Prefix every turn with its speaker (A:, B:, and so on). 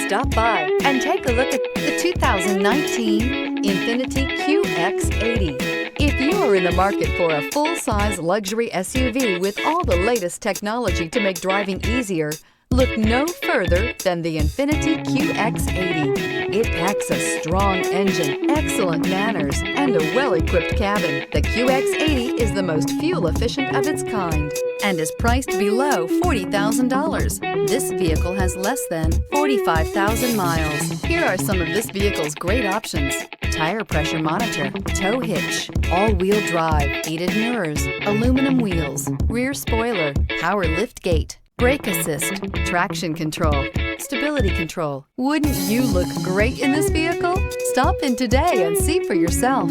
A: Stop by and take a look at the 2019 INFINITI QX80. If you are in the market for a full-size luxury SUV with all the latest technology to make driving easier, look no further than the INFINITI QX80. It packs a strong engine, excellent manners, and a well-equipped cabin. The QX80 is the most fuel-efficient of its kind and is priced below $40,000. This vehicle has less than 45,000 miles. Here are some of this vehicle's great options: tire pressure monitor, tow hitch, all-wheel drive, heated mirrors, aluminum wheels, rear spoiler, power lift gate, brake assist, traction control, stability control. Wouldn't you look great in this vehicle? Stop in today and see for yourself.